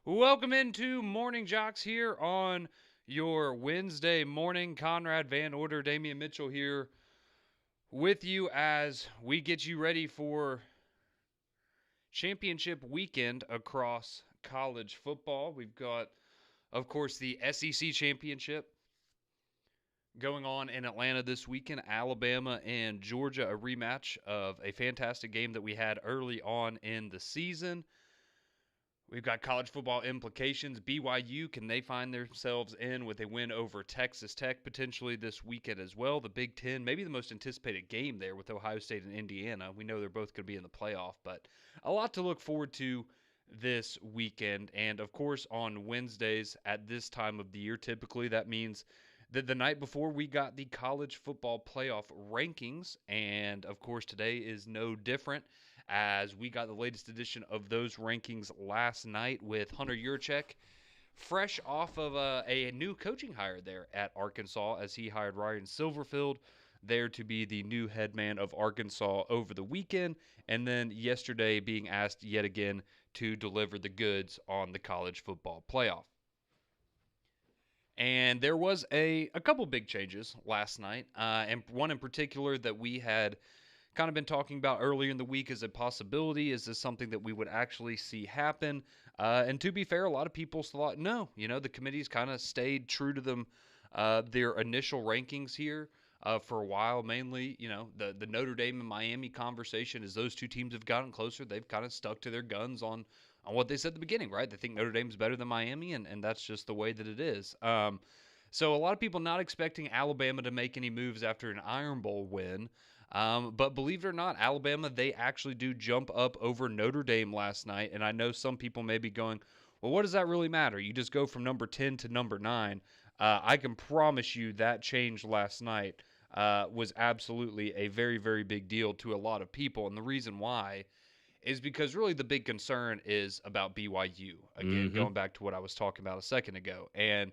Welcome into Morning Jocks here on your Wednesday morning. Conrad Van Order, Damian Mitchell here with you as we get you ready for championship weekend across college football. We've got, of course, the SEC championship going on in Atlanta this weekend. Alabama and Georgia, a rematch of a fantastic game that we had early on in the season. We've got college football implications. BYU, can they find themselves in with a win over Texas Tech potentially this weekend as well? The Big Ten, maybe the most anticipated game there with Ohio State and Indiana. We know they're both going to be in the playoff, but a lot to look forward to this weekend. And, of course, on Wednesdays at this time of the year, typically that means that the night before we got the college football playoff rankings. And, of course, today is no different, as we got the latest edition of those rankings last night with Hunter Yurachek, fresh off of a new coaching hire there at Arkansas, as he hired Ryan Silverfield there to be the new head man of Arkansas over the weekend, and then yesterday being asked yet again to deliver the goods on the college football playoff. And there was a couple big changes last night, and one in particular that we had kind of been talking about earlier in the week as a possibility. Is this something that we would actually see happen? And to be fair, a lot of people thought, no, the committee's kind of stayed true to them, their initial rankings here for a while. Mainly, the Notre Dame and Miami conversation, as those two teams have gotten closer, they've kind of stuck to their guns on what they said at the beginning, right? They think Notre Dame's better than Miami, and that's just the way that it is. So a lot of people not expecting Alabama to make any moves after an Iron Bowl win. But believe it or not, Alabama, they actually do jump up over Notre Dame last night. And I know some people may be going, well, what does that really matter? You just go from number 10 to number 9. I can promise you that change last night was absolutely a very, very big deal to a lot of people. And the reason why is because really the big concern is about BYU. Again, going back to what I was talking about a second ago. And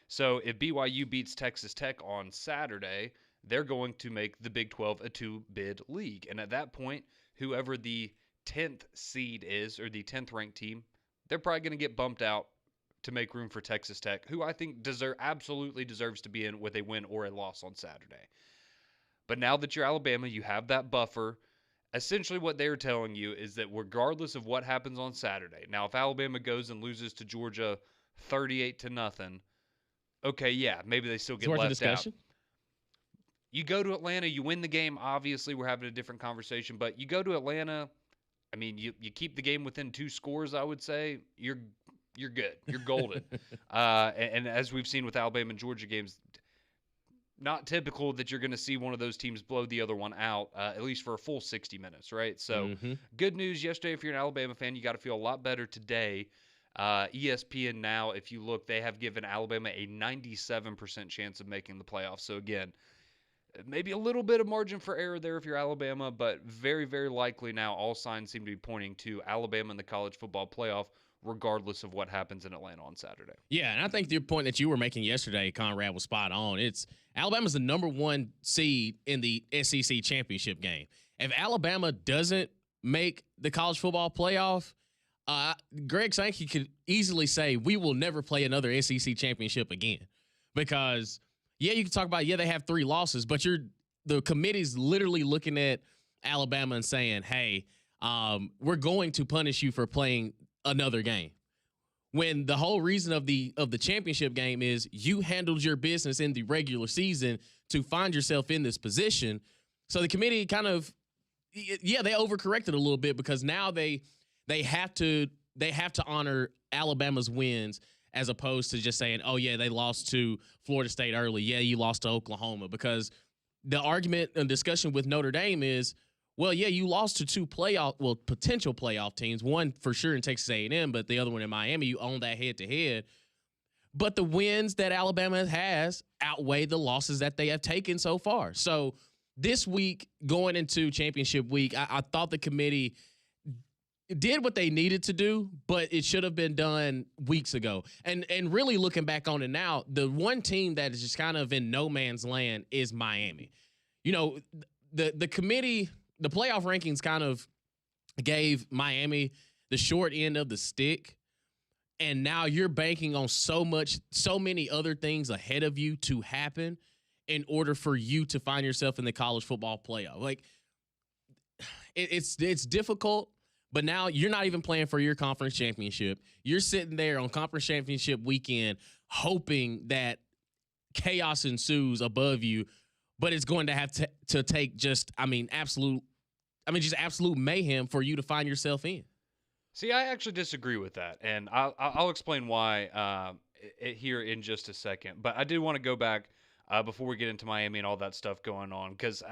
so if BYU beats Texas Tech on Saturday, they're going to make the Big 12 a two-bid league. And at that point, whoever the 10th seed is, or the 10th ranked team, they're probably going to get bumped out to make room for Texas Tech, who I think absolutely deserves to be in with a win or a loss on Saturday. But now that you're Alabama, you have that buffer. Essentially what they're telling you is that regardless of what happens on Saturday, now if Alabama goes and loses to Georgia 38-0, okay, yeah, maybe they still get left out. You go to Atlanta, you win the game. Obviously, we're having a different conversation, but you go to Atlanta, I mean, you keep the game within 2 scores, I would say, you're good. You're golden. And as we've seen with Alabama and Georgia games, not typical that you're going to see one of those teams blow the other one out, at least for a full 60 minutes, right? So good news yesterday if you're an Alabama fan. You got to feel a lot better today. ESPN now, if you look, they have given Alabama a 97% chance of making the playoffs. So again, maybe a little bit of margin for error there if you're Alabama, but very, very likely now all signs seem to be pointing to Alabama in the college football playoff, regardless of what happens in Atlanta on Saturday. Yeah, and I think the point that you were making yesterday, Conrad, was spot on. Alabama's the number 1 seed in the SEC championship game. If Alabama doesn't make the college football playoff, Greg Sankey could easily say, we will never play another SEC championship again. Because, yeah, you can talk about, they have 3 losses, but the committee's literally looking at Alabama and saying, hey, we're going to punish you for playing another game. When the whole reason of the championship game is you handled your business in the regular season to find yourself in this position. So the committee kind of, they overcorrected a little bit, because now they have to honor Alabama's wins, as opposed to just saying, oh, yeah, they lost to Florida State early. Yeah, you lost to Oklahoma. Because the argument and discussion with Notre Dame is, well, yeah, you lost to 2 potential playoff teams. One for sure in Texas A&M, but the other one in Miami. You own that head-to-head. But the wins that Alabama has outweigh the losses that they have taken so far. So this week, going into championship week, I thought the committee did what they needed to do, but it should have been done weeks ago. And really looking back on it now, the one team that is just kind of in no man's land is Miami. The committee, the playoff rankings kind of gave Miami the short end of the stick. And now you're banking on so many other things ahead of you to happen in order for you to find yourself in the college football playoff. Like it's difficult, but now you're not even playing for your conference championship. You're sitting there on conference championship weekend hoping that chaos ensues above you, but it's going to have to take just absolute mayhem for you to find yourself in. See, I actually disagree with that, and I'll explain why here in just a second. But I did want to go back before we get into Miami and all that stuff going on, because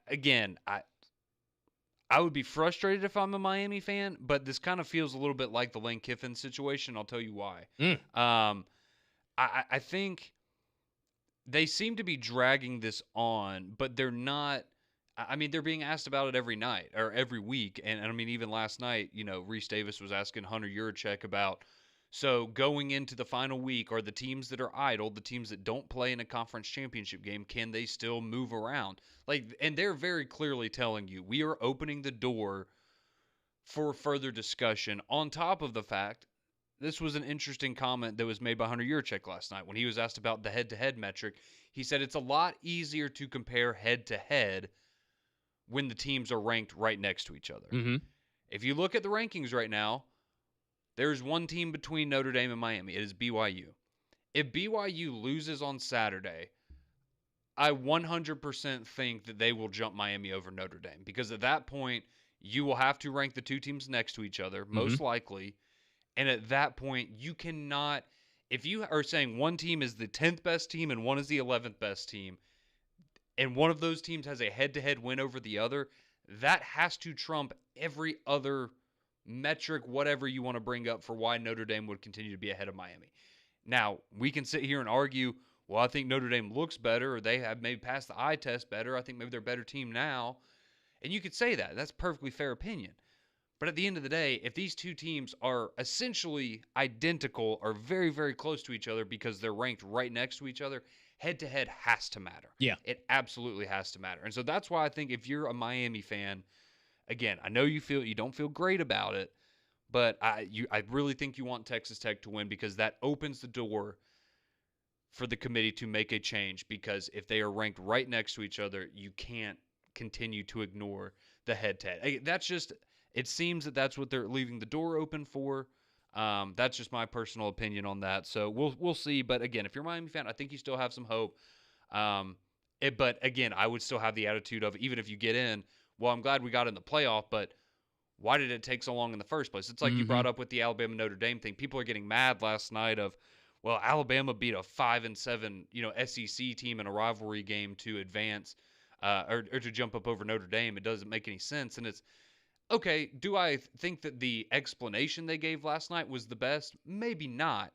again, I would be frustrated if I'm a Miami fan, but this kind of feels a little bit like the Lane Kiffin situation. I'll tell you why. I think they seem to be dragging this on, but they're not. I mean, they're being asked about it every night or every week. And I mean, even last night, Reese Davis was asking Hunter Yurachek about, so going into the final week, are the teams that are idle, the teams that don't play in a conference championship game, can they still move around? And they're very clearly telling you, we are opening the door for further discussion, on top of the fact, this was an interesting comment that was made by Hunter Yurachek last night when he was asked about the head-to-head metric. He said it's a lot easier to compare head-to-head when the teams are ranked right next to each other. Mm-hmm. If you look at the rankings right now, there's one team between Notre Dame and Miami. It is BYU. If BYU loses on Saturday, I 100% think that they will jump Miami over Notre Dame, because at that point, you will have to rank the two teams next to each other, most likely. And at that point, you cannot, if you are saying one team is the 10th best team and one is the 11th best team, and one of those teams has a head-to-head win over the other, that has to trump every other metric, whatever you want to bring up for why Notre Dame would continue to be ahead of Miami. Now, we can sit here and argue, well, I think Notre Dame looks better, or they have maybe passed the eye test better. I think maybe they're a better team now. And you could say that. That's a perfectly fair opinion. But at the end of the day, if these two teams are essentially identical or very, very close to each other because they're ranked right next to each other, head-to-head has to matter. Yeah. It absolutely has to matter. And so that's why I think if you're a Miami fan, again, I know you don't feel great about it, but I really think you want Texas Tech to win, because that opens the door for the committee to make a change, because if they are ranked right next to each other, you can't continue to ignore the head-to-head. That's just, it seems that that's what they're leaving the door open for. That's just my personal opinion on that. So we'll see. But again, if you're a Miami fan, I think you still have some hope. But again, I would still have the attitude of, even if you get in, well, I'm glad we got in the playoff, but why did it take so long in the first place? It's like you brought up with the Alabama Notre Dame thing. People are getting mad last night of, well, Alabama beat a 5-7, SEC team in a rivalry game to advance, or to jump up over Notre Dame. It doesn't make any sense. And it's, okay, do I think that the explanation they gave last night was the best? Maybe not,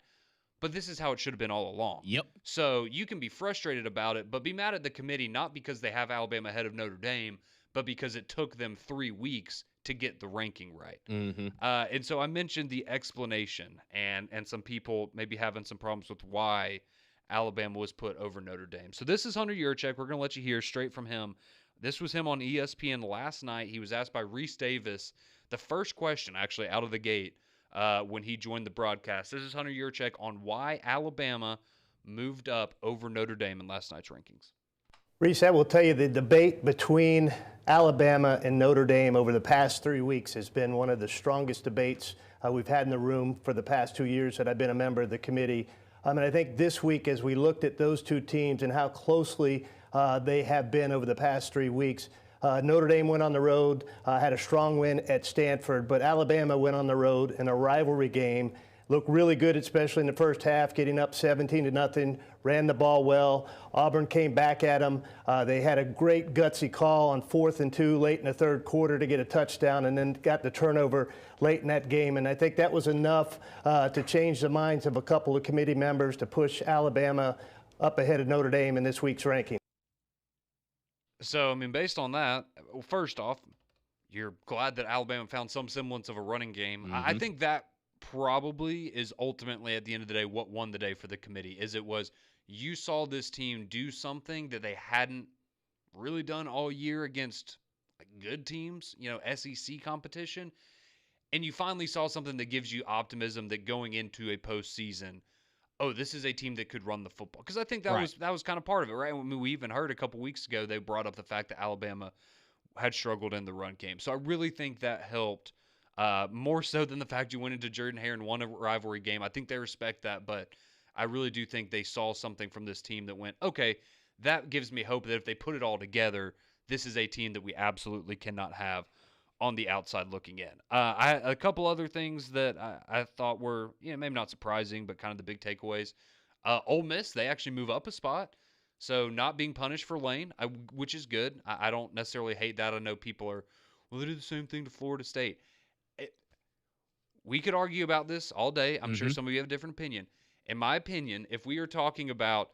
but this is how it should have been all along. Yep. So you can be frustrated about it, but be mad at the committee, not because they have Alabama ahead of Notre Dame, but because it took them 3 weeks to get the ranking right. And so I mentioned the explanation, and some people maybe having some problems with why Alabama was put over Notre Dame. So this is Hunter Yurachek. We're going to let you hear straight from him. This was him on ESPN last night. He was asked by Reese Davis the first question, actually, out of the gate when he joined the broadcast. This is Hunter Yurachek on why Alabama moved up over Notre Dame in last night's rankings. Reese, I will tell you the debate between Alabama and Notre Dame over the past 3 weeks has been one of the strongest debates we've had in the room for the past 2 years that I've been a member of the committee. And I think this week, as we looked at those two teams and how closely they have been over the past 3 weeks, Notre Dame went on the road, had a strong win at Stanford, but Alabama went on the road in a rivalry game. Looked really good, especially in the first half, getting up 17-0, ran the ball well. Auburn came back at them. They had a great gutsy call on 4th and 2 late in the third quarter to get a touchdown, and then got the turnover late in that game. And I think that was enough to change the minds of a couple of committee members to push Alabama up ahead of Notre Dame in this week's ranking. So, I mean, based on that, well, first off, you're glad that Alabama found some semblance of a running game. I think that probably is ultimately, at the end of the day, what won the day for the committee. You saw this team do something that they hadn't really done all year against good teams, SEC competition, and you finally saw something that gives you optimism that going into a postseason, oh, this is a team that could run the football. Because I think that was kind of part of it, right? I mean, we even heard a couple weeks ago they brought up the fact that Alabama had struggled in the run game. So I really think that helped more so than the fact you went into Jordan-Hare and won a rivalry game. I think they respect that, but I really do think they saw something from this team that went, okay, that gives me hope that if they put it all together, this is a team that we absolutely cannot have on the outside looking in. A couple other things that I thought were, maybe not surprising, but kind of the big takeaways. Ole Miss, they actually move up a spot. So not being punished for Lane, which is good. I don't necessarily hate that. I know people are, well, they did the same thing to Florida State. We could argue about this all day. I'm sure some of you have a different opinion. In my opinion, if we are talking about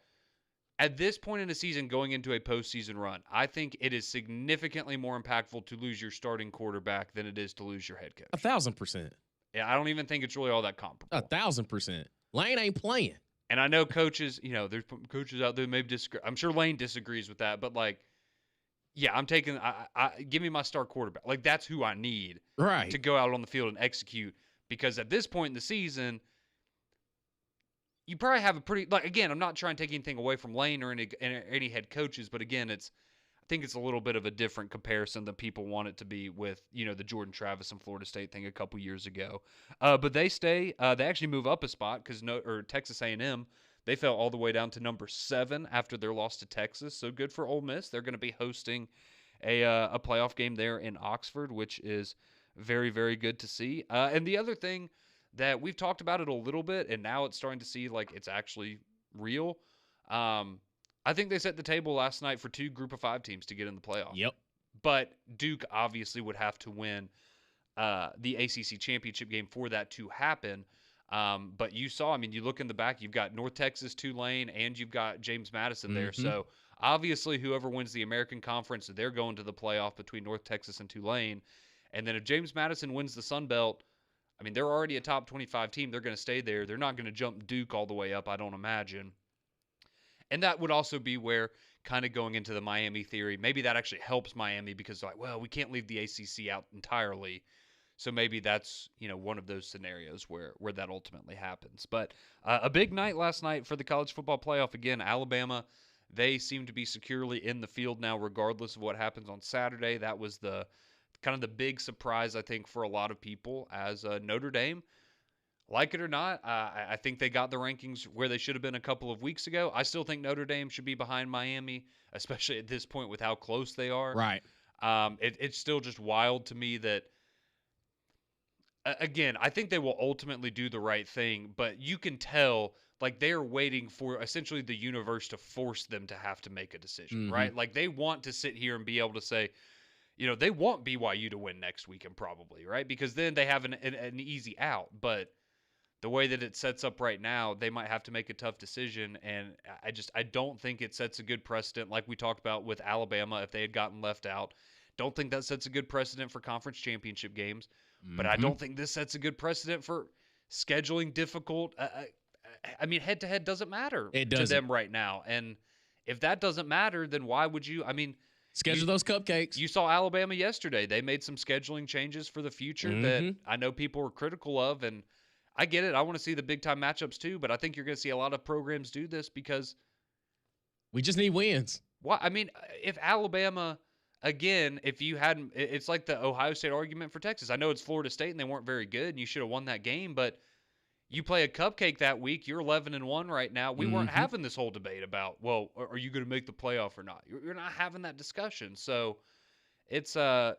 at this point in the season going into a postseason run, I think it is significantly more impactful to lose your starting quarterback than it is to lose your head coach. 1,000%. Yeah, I don't even think it's really all that comparable. 1,000%. Lane ain't playing. And I know coaches, there's coaches out there maybe disagree. I'm sure Lane disagrees with that, but yeah, I'm taking. Give me my star quarterback. That's who I need to go out on the field and execute. Because at this point in the season, you probably have a pretty again, I'm not trying to take anything away from Lane or any head coaches, but again, I think it's a little bit of a different comparison than people want it to be with, the Jordan Travis and Florida State thing a couple years ago. But they stay. They actually move up a spot because Texas A&M, they fell all the way down to number 7 after their loss to Texas. So good for Ole Miss. They're going to be hosting a playoff game there in Oxford, which is very, very good to see. And the other thing that we've talked about it a little bit, and now it's starting to see it's actually real. I think they set the table last night for 2 Group of 5 teams to get in the playoff. Yep. But Duke obviously would have to win the ACC championship game for that to happen. But you saw, you look in the back, you've got North Texas, Tulane, and you've got James Madison there. So obviously whoever wins the American Conference, they're going to the playoff between North Texas and Tulane. And then if James Madison wins the Sun Belt, they're already a top 25 team. They're going to stay there. They're not going to jump Duke all the way up, I don't imagine. And that would also be where, kind of going into the Miami theory, maybe that actually helps Miami because, we can't leave the ACC out entirely. So maybe that's, one of those scenarios where that ultimately happens. But a big night last night for the college football playoff. Again, Alabama, they seem to be securely in the field now regardless of what happens on Saturday. That was the kind of the big surprise, I think, for a lot of people as Notre Dame. Like it or not, I think they got the rankings where they should have been a couple of weeks ago. I still think Notre Dame should be behind Miami, especially at this point with how close they are. Right. It's still just wild to me that, again, I think they will ultimately do the right thing, but you can tell they're waiting for essentially the universe to force them to have to make a decision, right? They want to sit here and be able to say, they want BYU to win next weekend probably, right? Because then they have an easy out. But the way that it sets up right now, they might have to make a tough decision. And I don't think it sets a good precedent like we talked about with Alabama if they had gotten left out. Don't think that sets a good precedent for conference championship games. But I don't think this sets a good precedent for scheduling difficult. Head-to-head doesn't matter to them right now. And if that doesn't matter, then why would you – schedule those cupcakes. You saw Alabama yesterday. They made some scheduling changes for the future that I know people were critical of, and I get it. I want to see the big-time matchups too, but I think you're going to see a lot of programs do this because we just need wins. Why? If Alabama, again, if you hadn't – it's like the Ohio State argument for Texas. I know it's Florida State, and they weren't very good, and you should have won that game, but – you play a cupcake that week, you're 11-1 right now. We weren't having this whole debate about, well, are you going to make the playoff or not? You're not having that discussion. So it's, it'll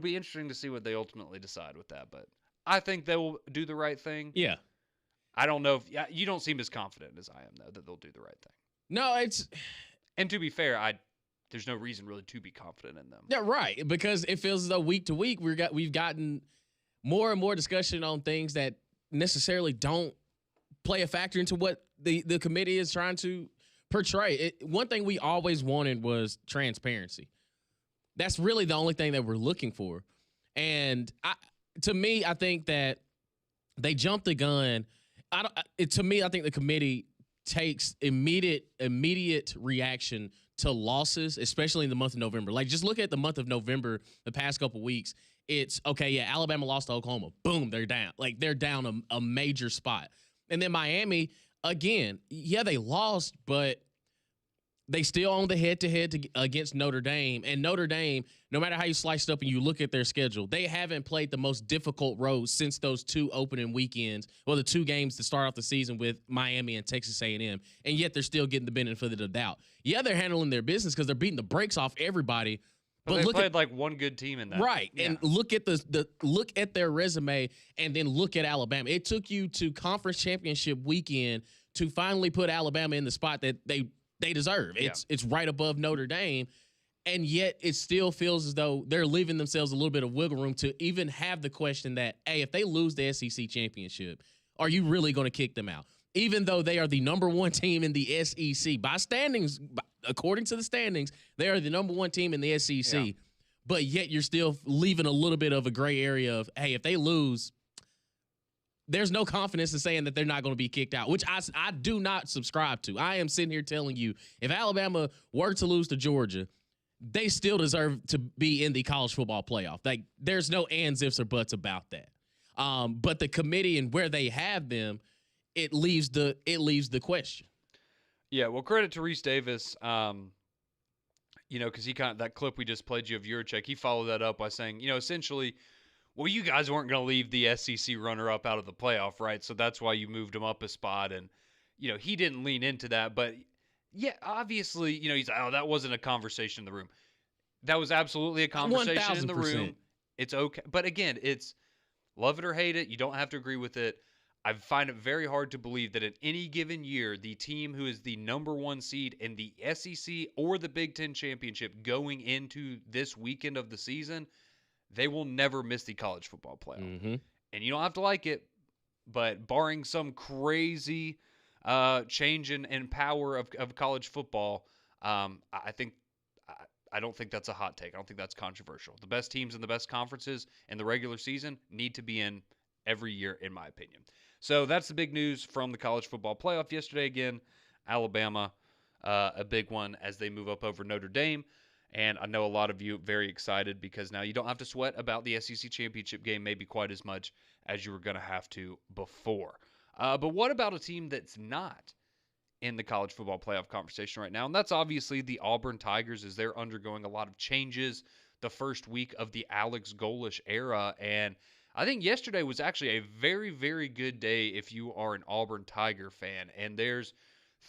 be interesting to see what they ultimately decide with that. But I think they will do the right thing. Yeah. I don't know if you don't seem as confident as I am, though, that they'll do the right thing. No, it's. And to be fair, there's no reason really to be confident in them. Yeah, right. Because it feels as though week to week we've gotten more and more discussion on things that necessarily don't play a factor into what the committee is trying to portray. One thing we always wanted was transparency. That's really the only thing that we're looking for. And to me, I think that they jumped the gun. To me, I think the committee takes immediate reaction to losses, especially in the month of November. Just look at the month of November, the past couple weeks. It's okay. Yeah, Alabama lost to Oklahoma. Boom, they're down. Like they're down a major spot. And then Miami again. Yeah, they lost, but they still own the head-to-head against Notre Dame. And Notre Dame, no matter how you slice it up and you look at their schedule, they haven't played the most difficult road since those two opening weekends. Well, the two games to start off the season with Miami and Texas A&M, and yet they're still getting the benefit of the doubt. Yeah, they're handling their business because they're beating the brakes off everybody. But they played like one good team in that. Right. Yeah. And look at look at their resume and then look at Alabama. It took you to conference championship weekend to finally put Alabama in the spot that they deserve. It's right above Notre Dame, and yet it still feels as though they're leaving themselves a little bit of wiggle room to even have the question that, hey, if they lose the SEC championship, are you really going to kick them out? Even though they are the number one team in the SEC by standings, according to the standings, they are the number one team in the SEC. Yeah. But yet you're still leaving a little bit of a gray area of, hey, if they lose, there's no confidence in saying that they're not going to be kicked out, which I do not subscribe to. I am sitting here telling you, if Alabama were to lose to Georgia, they still deserve to be in the college football playoff. Like, there's no ands, ifs, or buts about that. But the committee and where they have them, it leaves the question. Yeah, well, credit to Reese Davis, because he that clip we just played you of Juracek, he followed that up by saying, essentially, well, you guys weren't going to leave the SEC runner-up out of the playoff, right? So that's why you moved him up a spot. And, he didn't lean into that. But, yeah, obviously, he's like, oh, that wasn't a conversation in the room. That was absolutely a conversation 1000%. In the room. It's okay. But, again, it's love it or hate it. You don't have to agree with it. I find it very hard to believe that in any given year, the team who is the number one seed in the SEC or the Big Ten championship going into this weekend of the season – they will never miss the college football playoff. Mm-hmm. And you don't have to like it, but barring some crazy change in power of college football, I don't think that's a hot take. I don't think that's controversial. The best teams in the best conferences in the regular season need to be in every year, in my opinion. So that's the big news from the college football playoff yesterday. Again, Alabama, a big one as they move up over Notre Dame. And I know a lot of you very excited because now you don't have to sweat about the SEC championship game maybe quite as much as you were going to have to before. But what about a team that's not in the college football playoff conversation right now? And that's obviously the Auburn Tigers, as they're undergoing a lot of changes the first week of the Alex Golesh era. And I think yesterday was actually a very, very good day if you are an Auburn Tiger fan. And there's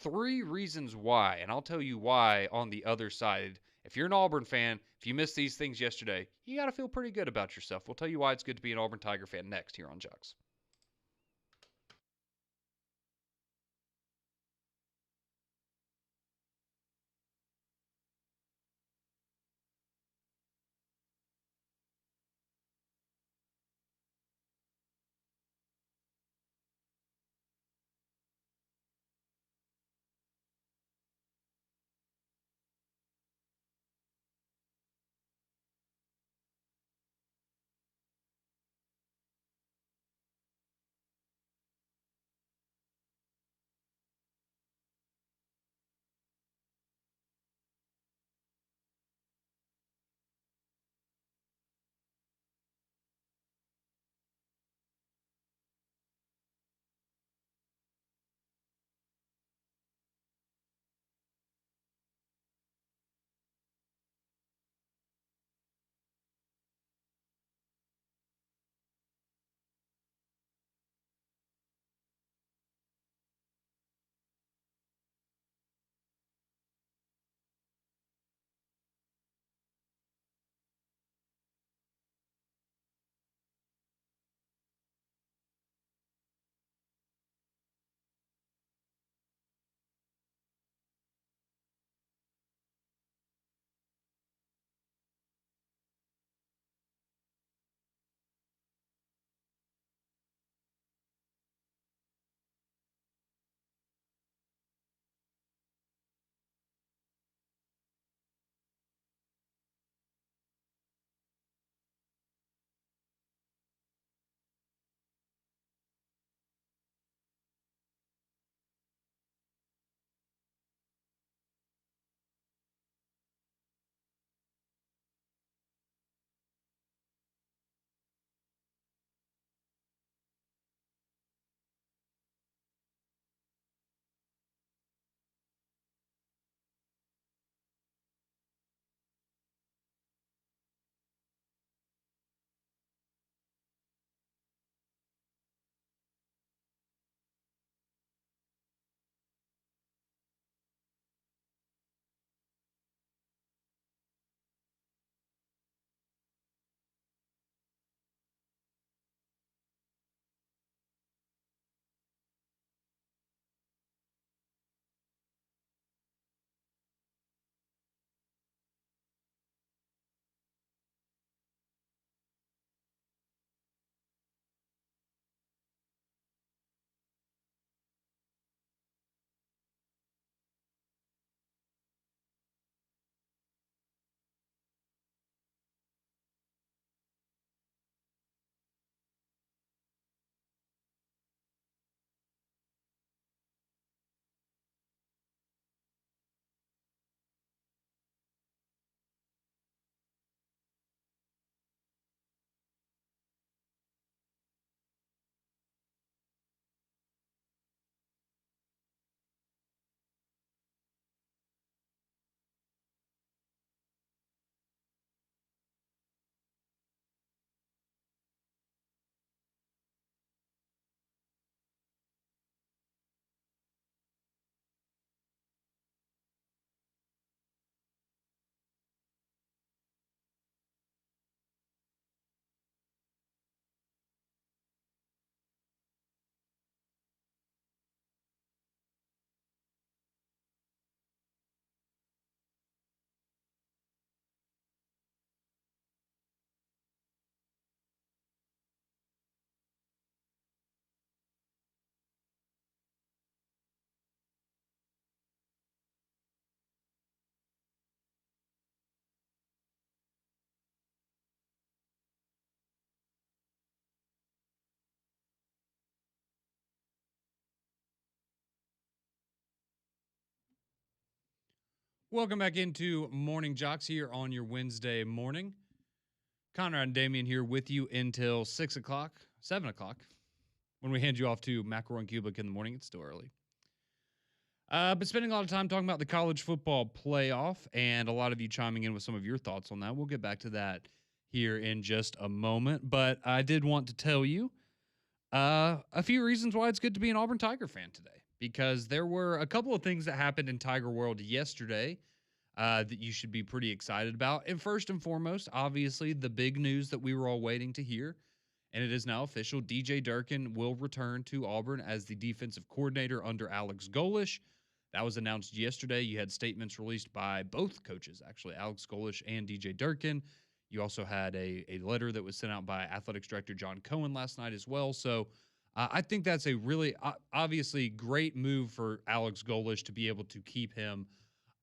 3 reasons why, and I'll tell you why on the other side. If you're an Auburn fan, if you missed these things yesterday, you got to feel pretty good about yourself. We'll tell you why it's good to be an Auburn Tiger fan next here on JOX. Welcome back into Morning Jocks here on your Wednesday morning. Conrad and Damian here with you until 6 o'clock, 7 o'clock, when we hand you off to Mackerel and Cubic in the morning. It's still early. But spending a lot of time talking about the college football playoff and a lot of you chiming in with some of your thoughts on that. We'll get back to that here in just a moment. But I did want to tell you a few reasons why it's good to be an Auburn Tiger fan today, because there were a couple of things that happened in Tiger World yesterday that you should be pretty excited about. And first and foremost, obviously, the big news that we were all waiting to hear, and it is now official, DJ Durkin will return to Auburn as the defensive coordinator under Alex Golesh. That was announced yesterday. You had statements released by both coaches, actually, Alex Golesh and DJ Durkin. You also had a letter that was sent out by Athletics Director John Cohen last night as well. So I think that's a really obviously great move for Alex Golesh to be able to keep him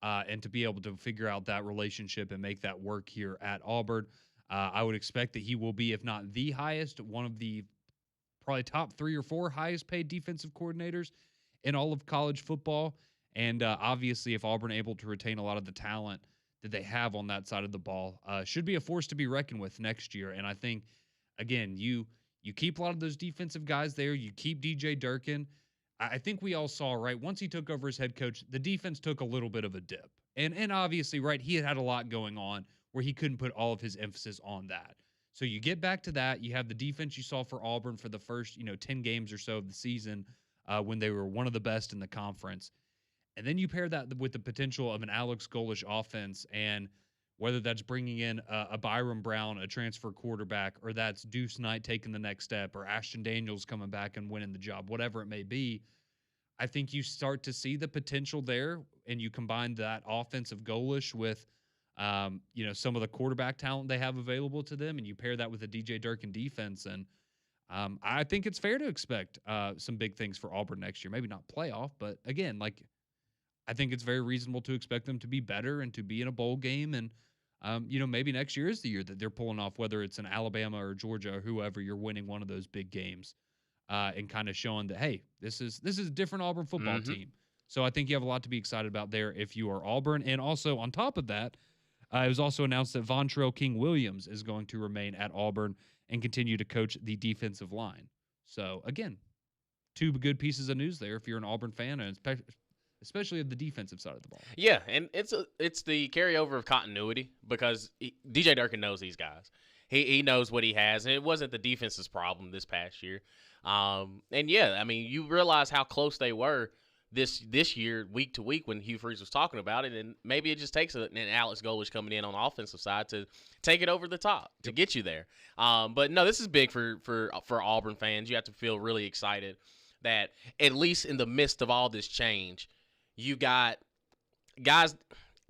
and to be able to figure out that relationship and make that work here at Auburn. I would expect that he will be, if not the highest, one of the probably top 3 or 4 highest paid defensive coordinators in all of college football. And obviously, if Auburn able to retain a lot of the talent that they have on that side of the ball, should be a force to be reckoned with next year. And I think, again, you keep a lot of those defensive guys there. You keep DJ Durkin. I think we all saw, right, once he took over as head coach, the defense took a little bit of a dip. And obviously, right, he had a lot going on where he couldn't put all of his emphasis on that. So you get back to that. You have the defense you saw for Auburn for the first, 10 games or so of the season when they were one of the best in the conference. And then you pair that with the potential of an Alex Golesh offense, and whether that's bringing in a Byron Brown, a transfer quarterback, or that's Deuce Knight taking the next step, or Ashton Daniels coming back and winning the job, whatever it may be, I think you start to see the potential there, and you combine that offensive Golesh with, some of the quarterback talent they have available to them, and you pair that with the DJ Durkin defense, and I think it's fair to expect some big things for Auburn next year. Maybe not playoff, but again, I think it's very reasonable to expect them to be better and to be in a bowl game. And, maybe next year is the year that they're pulling off, whether it's in Alabama or Georgia or whoever, you're winning one of those big games and kind of showing that, hey, this is a different Auburn football team. So I think you have a lot to be excited about there if you are Auburn. And also on top of that, it was also announced that Vontrell King-Williams is going to remain at Auburn and continue to coach the defensive line. So, again, 2 good pieces of news there if you're an Auburn fan, and especially of the defensive side of the ball. Yeah, and it's the carryover of continuity because DJ Durkin knows these guys. He knows what he has, and it wasn't the defense's problem this past year. And yeah, I mean, you realize how close they were this year, week to week, when Hugh Freeze was talking about it, and maybe it just takes an Alex Golesh coming in on the offensive side to take it over the top to get you there. But no, this is big for Auburn fans. You have to feel really excited that at least in the midst of all this change, you got guys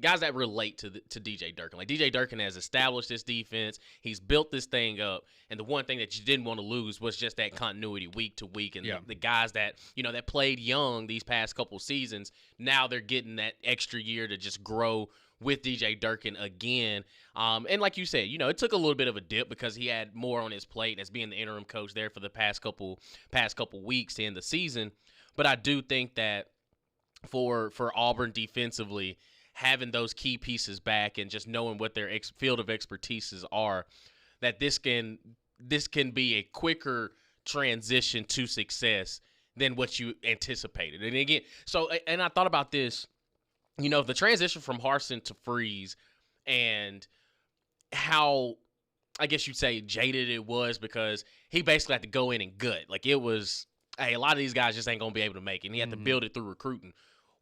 that relate to DJ Durkin. Like, DJ Durkin has established this defense. He's built this thing up. And the one thing that you didn't want to lose was just that continuity week to week. And the guys that, that played young these past couple seasons, now they're getting that extra year to just grow with DJ Durkin again. And like you said, it took a little bit of a dip because he had more on his plate as being the interim coach there for the past couple weeks in the season. But I do think that for Auburn defensively, having those key pieces back and just knowing what their field of expertises are, that this can be a quicker transition to success than what you anticipated. And again, and I thought about this, the transition from Harsin to Freeze and how, I guess you'd say, jaded it was because he basically had to go in and gut. Like, it was, hey, a lot of these guys just ain't going to be able to make it, and he had to build it through recruiting.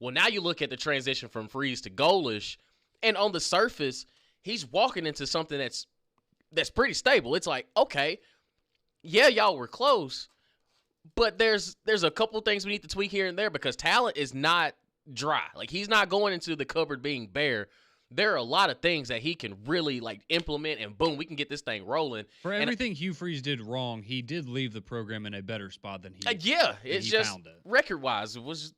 Well, now you look at the transition from Freeze to Golesh, and on the surface, he's walking into something that's pretty stable. It's like, okay, yeah, y'all were close, but there's a couple things we need to tweak here and there because talent is not dry. Like, he's not going into the cupboard being bare. There are a lot of things that he can really implement, and boom, we can get this thing rolling. For everything Hugh Freeze did wrong, he did leave the program in a better spot than he found it. Record-wise, it was.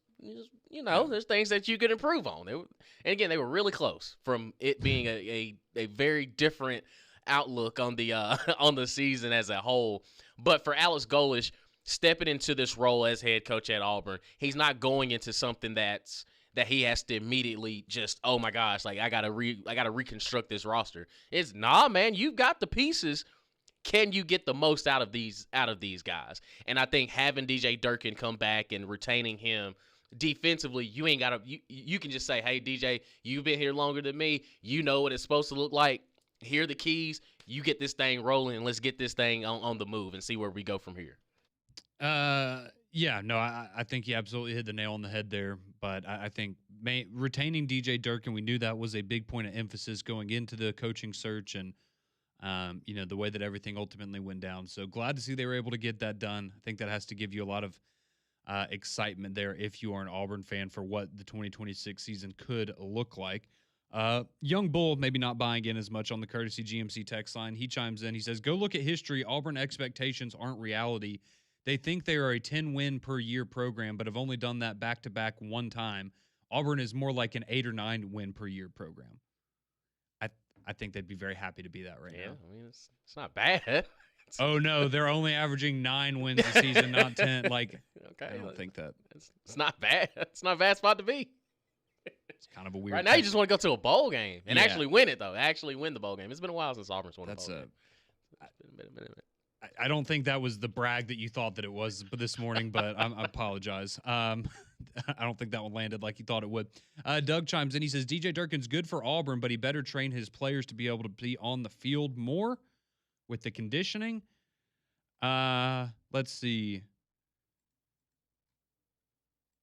There's things that you could improve on. And again, they were really close from it being a very different outlook on the season as a whole. But for Alex Golesh stepping into this role as head coach at Auburn, he's not going into something that's that he has to immediately just, oh my gosh, like I gotta reconstruct this roster. It's nah, man, you've got the pieces. Can you get the most out of these guys? And I think having DJ Durkin come back and retaining him defensively, you ain't gotta you can just say, hey DJ, you've been here longer than me. You know what it's supposed to look like. Here are the keys. You get this thing rolling, and let's get this thing on the move and see where we go from here. Yeah, no, I think you absolutely hit the nail on the head there. But I think retaining DJ Durkin, we knew that was a big point of emphasis going into the coaching search, and the way that everything ultimately went down. So glad to see they were able to get that done. I think that has to give you a lot of excitement there if you are an Auburn fan for what the 2026 season could look like. Young Bull maybe not buying in as much on the courtesy GMC text line. He chimes in. He says, go look at history. Auburn expectations aren't reality. They think they are a 10-win per year program, but have only done that back-to-back one time. Auburn is more like an 8 or 9 win per year program. I think they'd be very happy to be that right now. Yeah, I mean, it's not bad. Oh, no, they're only averaging 9 wins a season, not 10. Like, okay, I don't think that. It's not bad. It's not a bad spot to be. It's kind of a weird. Right now, you just want to go to a bowl game and Yeah. actually win it, though. Actually win the bowl game. It's been a while since Auburn's won a bowl game. It's been a minute. I don't think that was the brag that you thought that it was this morning, but I apologize. I don't think that one landed like you thought it would. Doug chimes in. He says, DJ Durkin's good for Auburn, but he better train his players to be able to be on the field more with the conditioning. Let's see.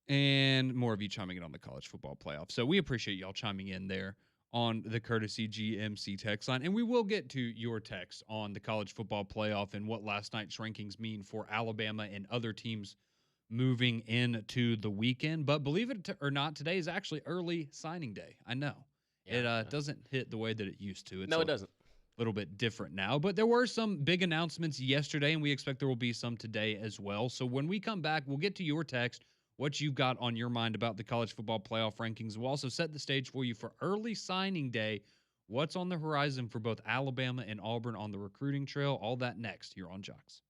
And more of you chiming in on the college football playoff. So we appreciate y'all chiming in there on the courtesy GMC text line. And we will get to your text on the college football playoff and what last night's rankings mean for Alabama and other teams moving into the weekend. But believe it or not, today is actually early signing day. I know. Yeah. It doesn't hit the way that it used to. No, it doesn't. A little bit different now. But there were some big announcements yesterday, and we expect there will be some today as well. So when we come back, we'll get to your text, what you've got on your mind about the college football playoff rankings. We'll also set the stage for you for early signing day. What's on the horizon for both Alabama and Auburn on the recruiting trail? All that next here on JOX.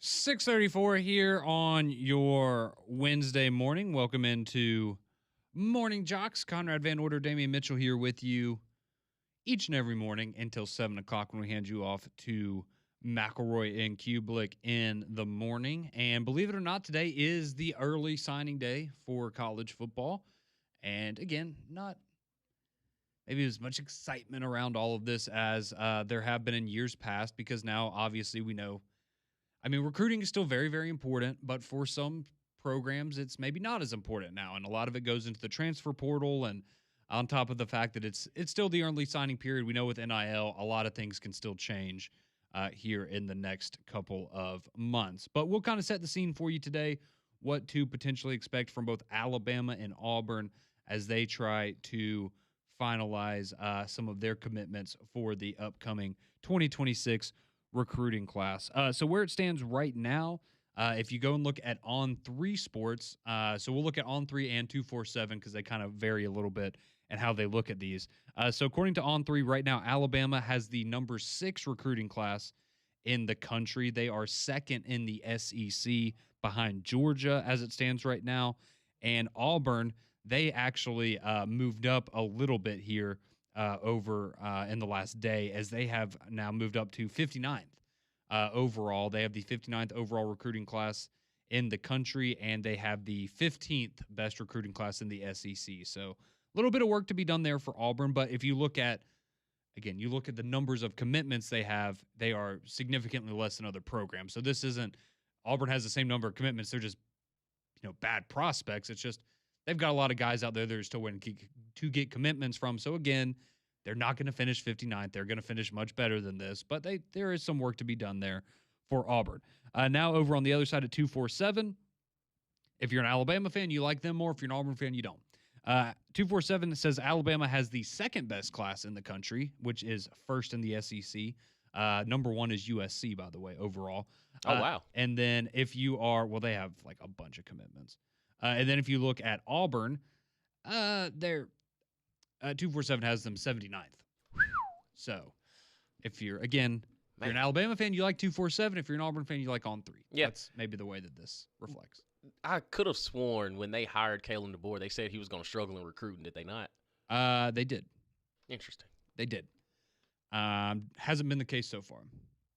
6:34 here on your Wednesday morning. Welcome into Morning Jocks. Conrad Van Order, Damian Mitchell here with you each and every morning until 7 o'clock when we hand you off to McElroy and Kubelik in the morning. And believe it or not, today is the early signing day for college football. And again, not maybe as much excitement around all of this as there have been in years past, because now obviously we know, I mean, recruiting is still very, very important, but for some programs, it's maybe not as important now. And a lot of it goes into the transfer portal. And on top of the fact that it's still the early signing period, we know with NIL, a lot of things can still change here in the next couple of months. But we'll kind of set the scene for you today, what to potentially expect from both Alabama and Auburn as they try to finalize some of their commitments for the upcoming 2026 recruiting class. So where it stands right now, if you go and look at On3 Sports, so we'll look at On3 and 247 because they kind of vary a little bit and how they look at these. So according to On3 right now, Alabama has the number 6 recruiting class in the country. They are second in the SEC behind Georgia as it stands right now. And Auburn, they actually moved up a little bit here over in the last day, as they have now moved up to 59th overall. They have the 59th overall recruiting class in the country, and they have the 15th best recruiting class in the SEC. So a little bit of work to be done there for Auburn. But if you look at, again, you look at the numbers of commitments they have, they are significantly less than other programs. So this isn't, Auburn has the same number of commitments. They're just, bad prospects. It's just, they've got a lot of guys out there that are still waiting to get commitments from. So again, they're not going to finish 59th. They're going to finish much better than this, but there is some work to be done there for Auburn. Now over on the other side at 247, if you're an Alabama fan, you like them more. If you're an Auburn fan, you don't. 247 says Alabama has the second best class in the country, which is first in the SEC. Number 1 is USC, by the way, overall. Oh, wow. And then if you are, well, they have like a bunch of commitments. And then if you look at Auburn, they're 247 has them 79th. So if you're, again, if you're an Alabama fan, you like 247. If you're an Auburn fan, you like On3. Yeah. That's maybe the way that this reflects. I could have sworn when they hired Kalen DeBoer, they said he was going to struggle in recruiting. Did they not? They did. Interesting. They did. Hasn't been the case so far.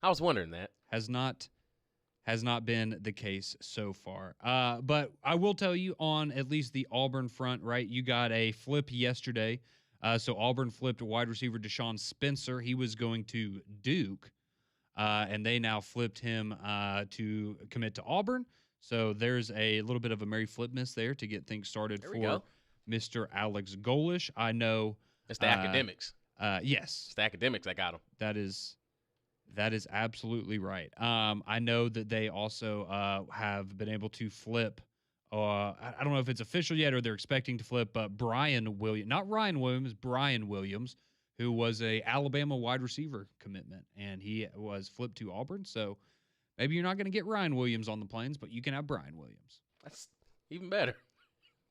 I was wondering that. Has not been the case so far. But I will tell you, on at least the Auburn front, right, you got a flip yesterday. So Auburn flipped wide receiver Deshaun Spencer. He was going to Duke, and they now flipped him to commit to Auburn. So there's a little bit of a Mary Flipmas there to get things started for Mr. Alex Golish. I know. It's the academics. Yes. It's the academics that got him. That is absolutely right. I know that they also have been able to flip. I don't know if it's official yet or they're expecting to flip, but Brian Williams, not Ryan Williams, Brian Williams, who was a Alabama wide receiver commitment, and he was flipped to Auburn. So maybe you're not going to get Ryan Williams on the Plains, but you can have Brian Williams. That's even better.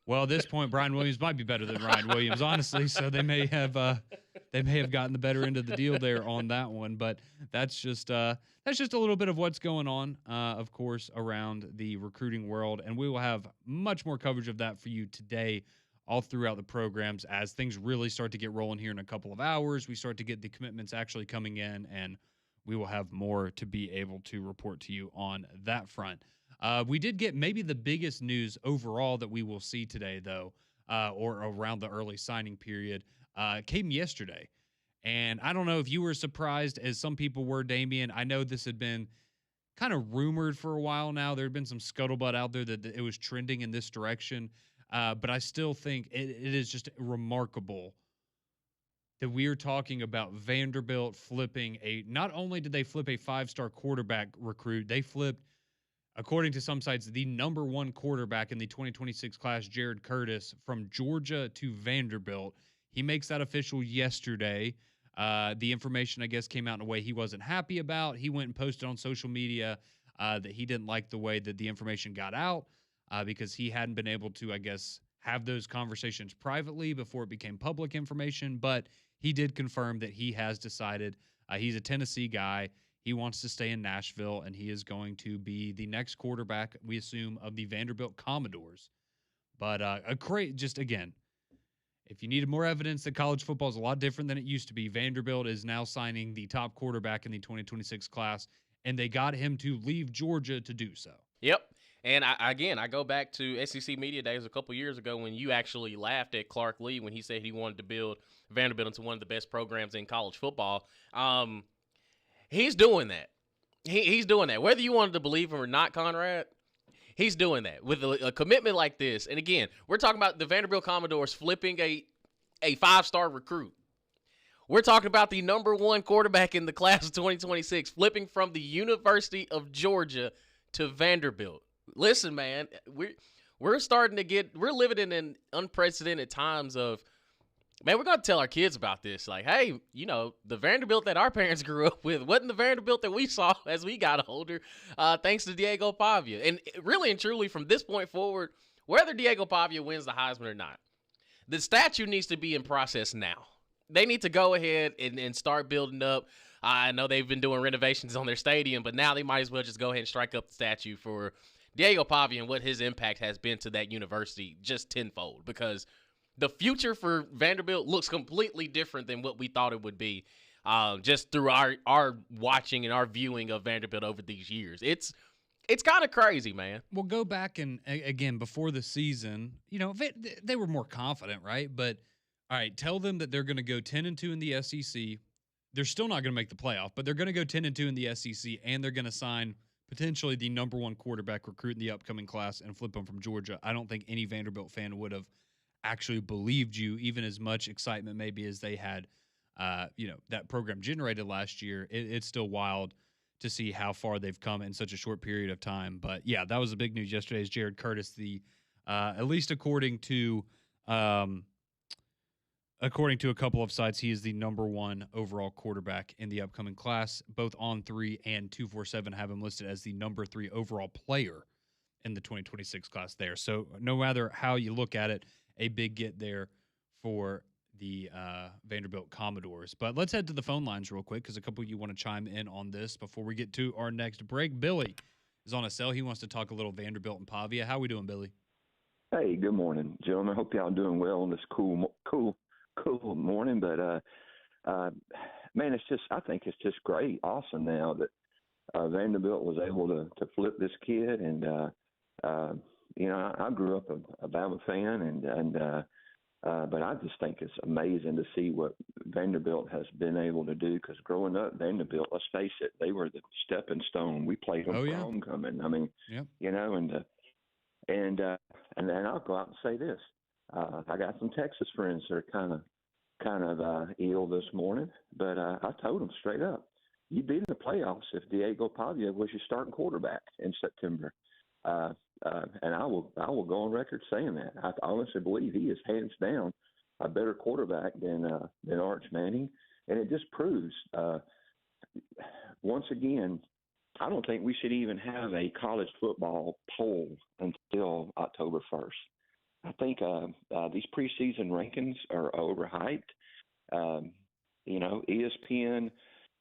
Well, at this point, Brian Williams might be better than Ryan Williams, honestly. So they may have gotten the better end of the deal there on that one. But that's just a little bit of what's going on, of course, around the recruiting world, and we will have much more coverage of that for you today, all throughout the programs, as things really start to get rolling here in a couple of hours. We start to get the commitments actually coming in, and we will have more to be able to report to you on that front. We did get maybe the biggest news overall that we will see today, though, or around the early signing period, came yesterday. And I don't know if you were surprised, as some people were, Damian. I know this had been kind of rumored for a while now. There had been some scuttlebutt out there that it was trending in this direction. But I still think it is just remarkable that we are talking about Vanderbilt flipping not only did they flip a 5-star quarterback recruit, they flipped, according to some sites, the number 1 quarterback in the 2026 class, Jared Curtis, from Georgia to Vanderbilt. He makes that official yesterday. The information, I guess, came out in a way he wasn't happy about. He went and posted on social media that he didn't like the way that the information got out because he hadn't been able to, I guess, have those conversations privately before it became public information. But he did confirm that he has decided, he's a Tennessee guy, He wants to stay in Nashville, and he is going to be the next quarterback, we assume, of the Vanderbilt Commodores. But just again, if you needed more evidence that college football is a lot different than it used to be, Vanderbilt is now signing the top quarterback in the 2026 class, and they got him to leave Georgia to do so. Yep. And I go back to SEC Media Days a couple years ago when you actually laughed at Clark Lee when he said he wanted to build Vanderbilt into one of the best programs in college football. He's doing that. He's doing that. Whether you wanted to believe him or not, Conrad, he's doing that with a commitment like this. And again, we're talking about the Vanderbilt Commodores flipping a 5-star recruit. We're talking about the number 1 quarterback in the class of 2026 flipping from the University of Georgia to Vanderbilt. Listen, man, we're starting to we're living in unprecedented times of, man, we're going to tell our kids about this. Like, hey, the Vanderbilt that our parents grew up with wasn't the Vanderbilt that we saw as we got older, thanks to Diego Pavia. And really and truly, from this point forward, whether Diego Pavia wins the Heisman or not, the statue needs to be in process now. They need to go ahead and start building up. I know they've been doing renovations on their stadium, but now they might as well just go ahead and strike up the statue for Diego Pavia and what his impact has been to that university just tenfold, because the future for Vanderbilt looks completely different than what we thought it would be, just through our watching and our viewing of Vanderbilt over these years. It's kind of crazy, man. Well, go back and, again, before the season, they were more confident, right? But, all right, tell them that they're going to go 10-2 in the SEC. They're still not going to make the playoff, but they're going to go 10-2 in the SEC, and they're going to sign potentially the number 1 quarterback recruit in the upcoming class and flip him from Georgia. I don't think any Vanderbilt fan would have actually believed you, even as much excitement maybe as they had, that program generated last year. It's still wild to see how far they've come in such a short period of time. But yeah, that was the big news yesterday. Is Jared Curtis, at least according to a couple of sites, he is the number 1 overall quarterback in the upcoming class. Both On3 and 247 have him listed as the number 3 overall player in the 2026 class there. So no matter how you look at it, a big get there for the Vanderbilt Commodores. But let's head to the phone lines real quick, because a couple of you want to chime in on this before we get to our next break. Billy is on a cell. He wants to talk a little Vanderbilt and Pavia. How we doing, Billy? Hey, good morning, gentlemen. Hope y'all doing well on this cool morning. But man, I think it's just great, awesome now that Vanderbilt was able to flip this kid. And I grew up a Bama fan, but I just think it's amazing to see what Vanderbilt has been able to do. Because growing up, Vanderbilt, let's face it, they were the stepping stone. We played them for homecoming. I mean, yep. And I'll go out and say this: I got some Texas friends that are kind of ill this morning, but I told them straight up, you'd be in the playoffs if Diego Pavia was your starting quarterback in September. And I will go on record saying that. I honestly believe he is hands down a better quarterback than Arch Manning, and it just proves once again. I don't think we should even have a college football poll until October 1st. I think these preseason rankings are overhyped. ESPN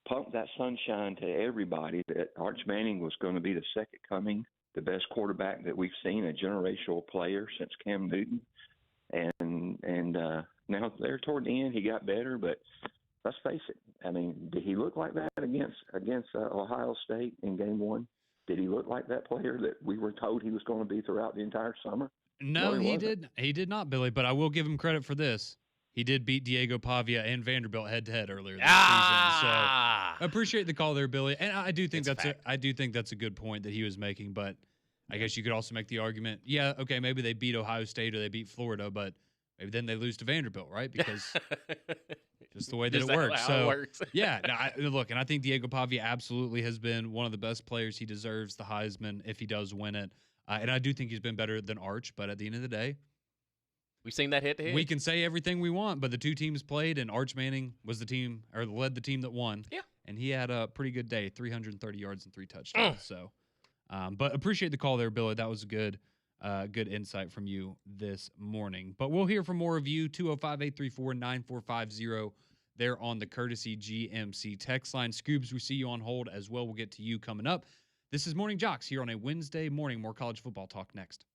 pumped that sunshine to everybody that Arch Manning was going to be the second coming, the best quarterback that we've seen, a generational player since Cam Newton. And now there toward the end, he got better, but let's face it. I mean, did he look like that against Ohio State in game 1? Did he look like that player that we were told he was going to be throughout the entire summer? No, he did. He did not, Billy. But I will give him credit for this. He did beat Diego Pavia and Vanderbilt head to head earlier this season. So I appreciate the call there, Billy. And I do think that's a good point that he was making. But I guess you could also make the argument, yeah, okay, maybe they beat Ohio State or they beat Florida, but maybe then they lose to Vanderbilt, right? Because just the way that it works. How it works. Yeah, look, and I think Diego Pavia absolutely has been one of the best players. He deserves the Heisman if he does win it. And I do think he's been better than Arch, but at the end of the day, we've seen that head-to-head. We can say everything we want, but the two teams played, and Arch Manning was led the team that won. Yeah. And he had a pretty good day, 330 yards and 3 touchdowns. So, but appreciate the call there, Billy. That was good insight from you this morning. But we'll hear from more of you, 205-834-9450. there on the courtesy GMC text line. Scoobs, we see you on hold as well. We'll get to you coming up. This is Morning Jocks here on a Wednesday morning. More college football talk next.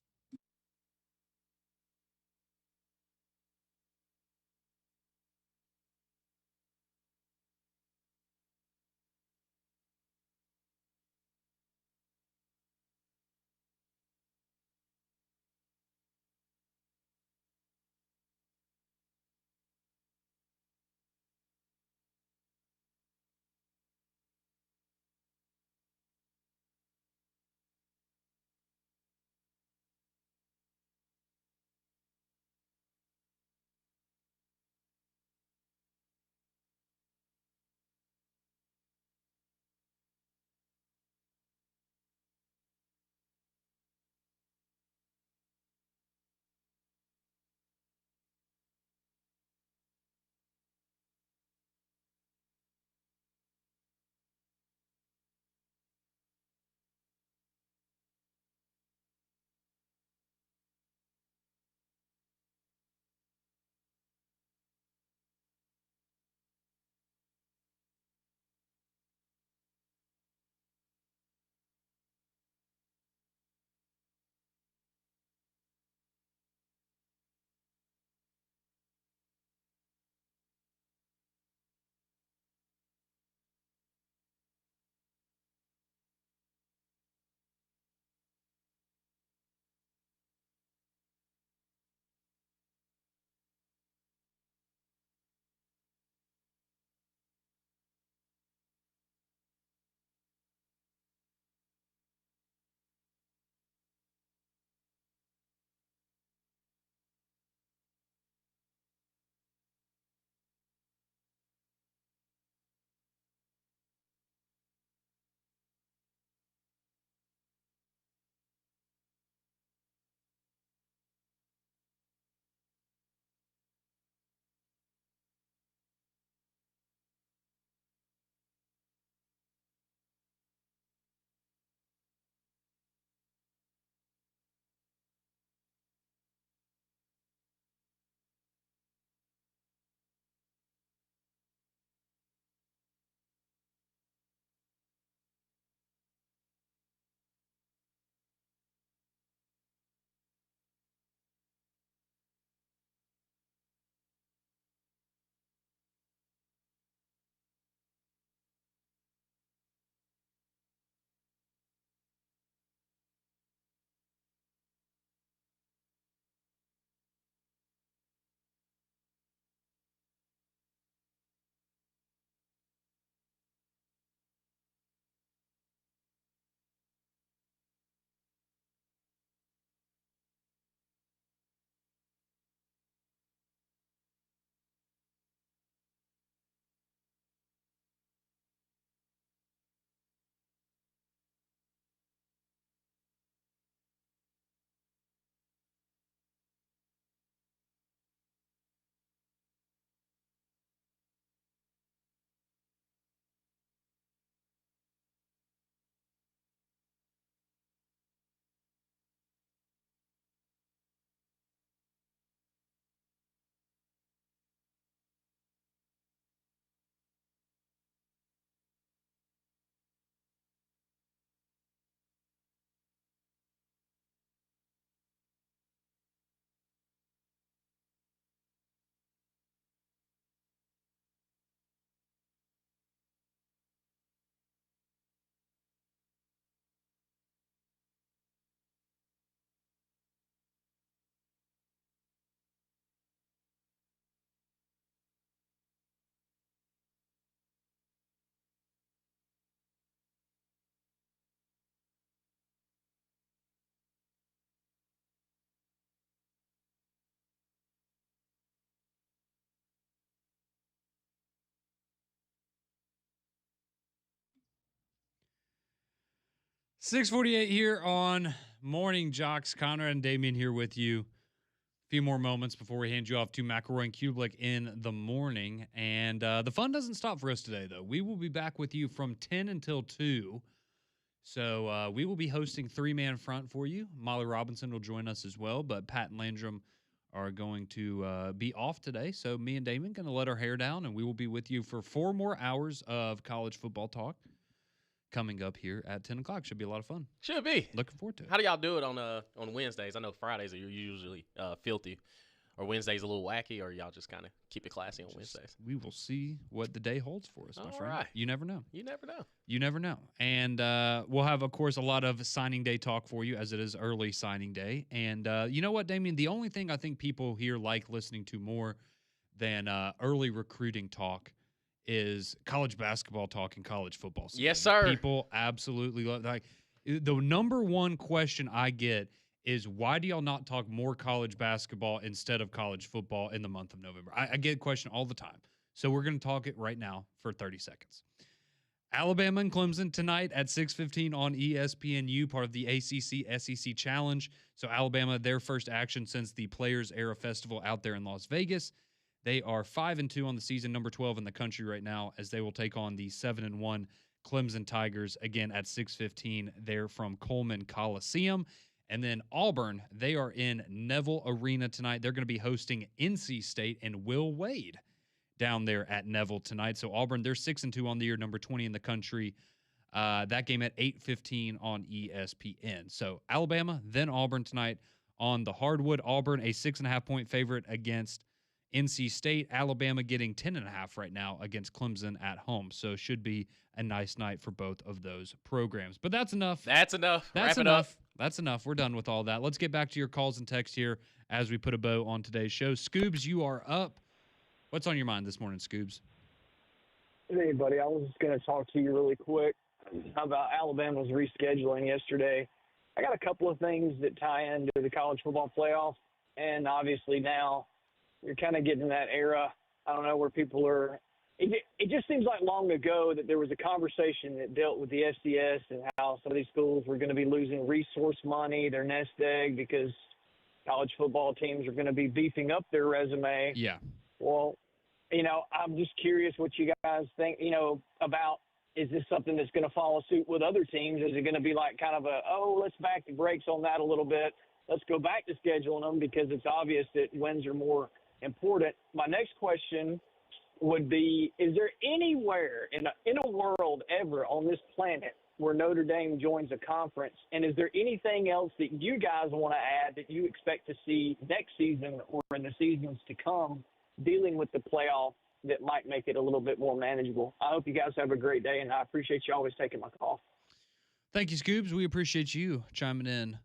.648 here on Morning Jocks. Conrad and Damien here with you. A few more moments before we hand you off to McElroy and Kubelik in the morning. And the fun doesn't stop for us today, though. We will be back with you from 10 until 2. So we will be hosting three-man front for you. Molly Robinson will join us as well, but Pat and Landrum are going to be off today. So me and Damon going to let our hair down, and we will be with you for 4 more hours of college football talk coming up here at 10 o'clock. Should be a lot of fun. Should be. Looking forward to it. How do y'all do it on Wednesdays? I know Fridays are usually filthy. Or Wednesdays a little wacky, or y'all just kind of keep it classy on Wednesdays? We will see what the day holds for us, my All friend. right. You never know. You never know. You never know. And we'll have, of course, a lot of signing day talk for you as it is early signing day. And you know what, Damien? The only thing I think people here like listening to more than early recruiting talk is college basketball talk and college football season. Yes, sir. People absolutely love, like, the number one question I get is, why do y'all not talk more college basketball instead of college football in the month of November? I get a question all the time. So we're going to talk it right now for 30 seconds. Alabama and Clemson tonight at 6:15 on ESPNU, part of the ACC-SEC Challenge. So Alabama, their first action since the Players Era Festival out there in Las Vegas. They are 5-2 on the season, number 12 in the country right now, as they will take on the 7-1 Clemson Tigers again at 6:15 there from Coleman Coliseum. And then Auburn, they are in Neville Arena tonight. They're going to be hosting NC State and Will Wade down there at Neville tonight. So Auburn, they're 6-2 on the year, number 20 in the country. That game at 8:15 on ESPN. So Alabama, then Auburn tonight on the hardwood. Auburn, a 6.5-point favorite against NC State. Alabama getting 10.5 right now against Clemson at home. So should be a nice night for both of those programs. But that's enough. That's enough. That's Wrap enough. It up. That's enough. We're done with all that. Let's get back to your calls and texts here as we put a bow on today's show. Scoobs, you are up. What's on your mind this morning, Scoobs? Hey, buddy. I was just going to talk to you really quick about Alabama's rescheduling yesterday. I got a couple of things that tie into the college football playoff, and obviously now you're kind of getting in that era, I don't know, where people are – it just seems like long ago that there was a conversation that dealt with the FCS and how some of these schools were going to be losing resource money, their nest egg, because college football teams are going to be beefing up their resume. Yeah. Well, I'm just curious what you guys think, about, is this something that's going to follow suit with other teams? Is it going to be like kind of let's back the brakes on that a little bit. Let's go back to scheduling them because it's obvious that wins are more important. My next question would be, is there anywhere in a world ever on this planet where Notre Dame joins a conference? And is there anything else that you guys want to add that you expect to see next season or in the seasons to come dealing with the playoff that might make it a little bit more manageable? I hope you guys have a great day, and I appreciate you always taking my call. Thank you, Scoobs. We appreciate you chiming in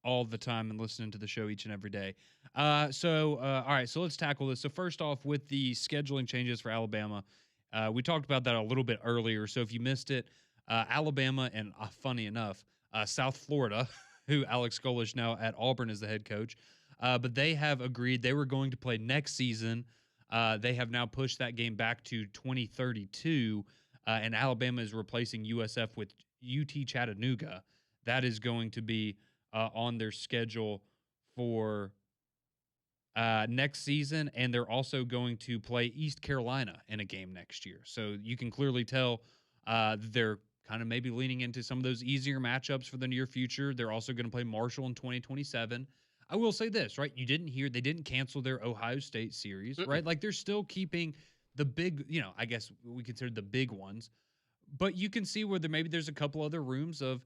all the time and listening to the show each and every day. All right, so let's tackle this. So first off, with the scheduling changes for Alabama, we talked about that a little bit earlier. So if you missed it, Alabama and, funny enough, South Florida, who Alex Golish now at Auburn is the head coach, but they have agreed they were going to play next season. They have now pushed that game back to 2032, and Alabama is replacing USF with UT Chattanooga. That is going to be on their schedule for next season, and they're also going to play East Carolina in a game next year. So you can clearly tell they're kind of maybe leaning into some of those easier matchups for the near future. They're also going to play Marshall in 2027. I will say this, right? You didn't hear they didn't cancel their Ohio State series, right? Like they're still keeping the big, I guess we consider the big ones, but you can see where maybe there's a couple other rooms of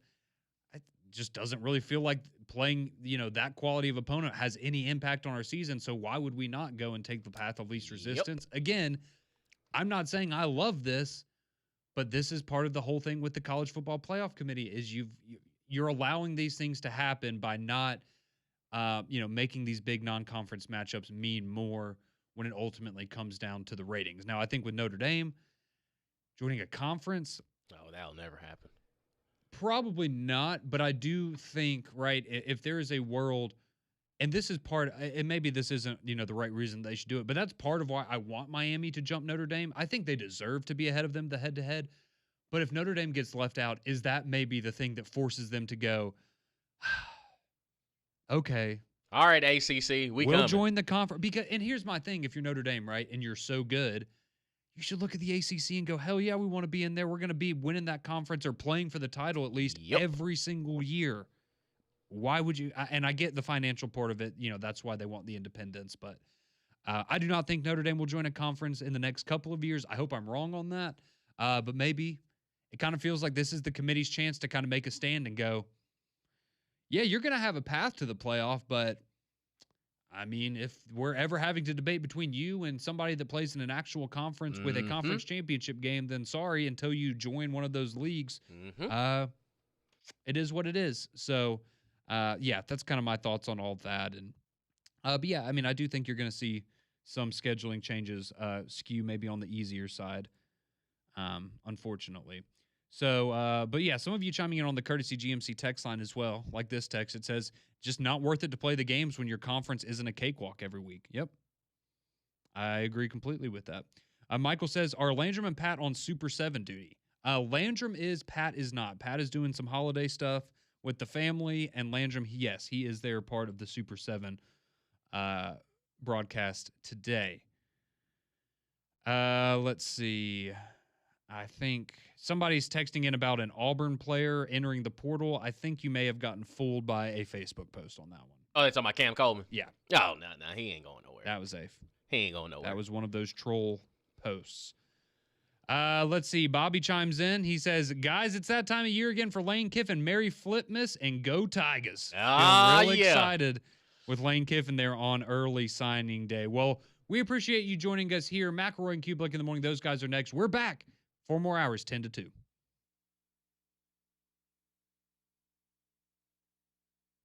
it just doesn't really feel like playing, that quality of opponent has any impact on our season. So why would we not go and take the path of least resistance? Yep. Again, I'm not saying I love this, but this is part of the whole thing with the College Football Playoff Committee is you're allowing these things to happen by not making these big non-conference matchups mean more when it ultimately comes down to the ratings. Now, I think with Notre Dame joining a conference, that'll never happen. Probably not, but I do think, right, if there is a world, and this is part, and maybe this isn't, the right reason they should do it, but that's part of why I want Miami to jump Notre Dame. I think they deserve to be ahead of them, the head-to-head. But if Notre Dame gets left out, is that maybe the thing that forces them to go, okay. All right, ACC, we'll join the conference. And here's my thing, if you're Notre Dame, right, and you're so good, you should look at the ACC and go, hell yeah, we want to be in there. We're going to be winning that conference or playing for the title at least every single year. why would you? And I get the financial part of it. That's why they want the independence. But I do not think Notre Dame will join a conference in the next couple of years. I hope I'm wrong on that. But maybe it kind of feels like this is the committee's chance to kind of make a stand and go, yeah, you're going to have a path to the playoff, but I mean, if we're ever having to debate between you and somebody that plays in an actual conference with a conference championship game, then sorry, until you join one of those leagues, it is what it is. So, yeah, that's kind of my thoughts on all of that. And, but yeah, I mean, I do think you're going to see some scheduling changes skew maybe on the easier side, unfortunately. So, but yeah, some of you chiming in on the courtesy GMC text line as well, like this text. It says, just not worth it to play the games when your conference isn't a cakewalk every week. Yep. I agree completely with that. Michael says, are Landrum and Pat on Super 7 duty? Landrum is, Pat is not. Pat is doing some holiday stuff with the family, and Landrum, yes, he is there part of the Super 7 broadcast today. Let's see. I think somebody's texting in about an Auburn player entering the portal. I think you may have gotten fooled by a Facebook post on that one. Oh, it's on my Cam Coleman? Yeah. Oh, no, he ain't going nowhere. That was a... He ain't going nowhere. That was one of those troll posts. Let's see. Bobby chimes in. He says, guys, it's that time of year again for Lane Kiffin. Merry Flipmas and go Tigers. Really excited with Lane Kiffin there on early signing day. Well, we appreciate you joining us here. McElroy and Kubelik in the morning. Those guys are next. We're back. 4 more hours, 10 to 2.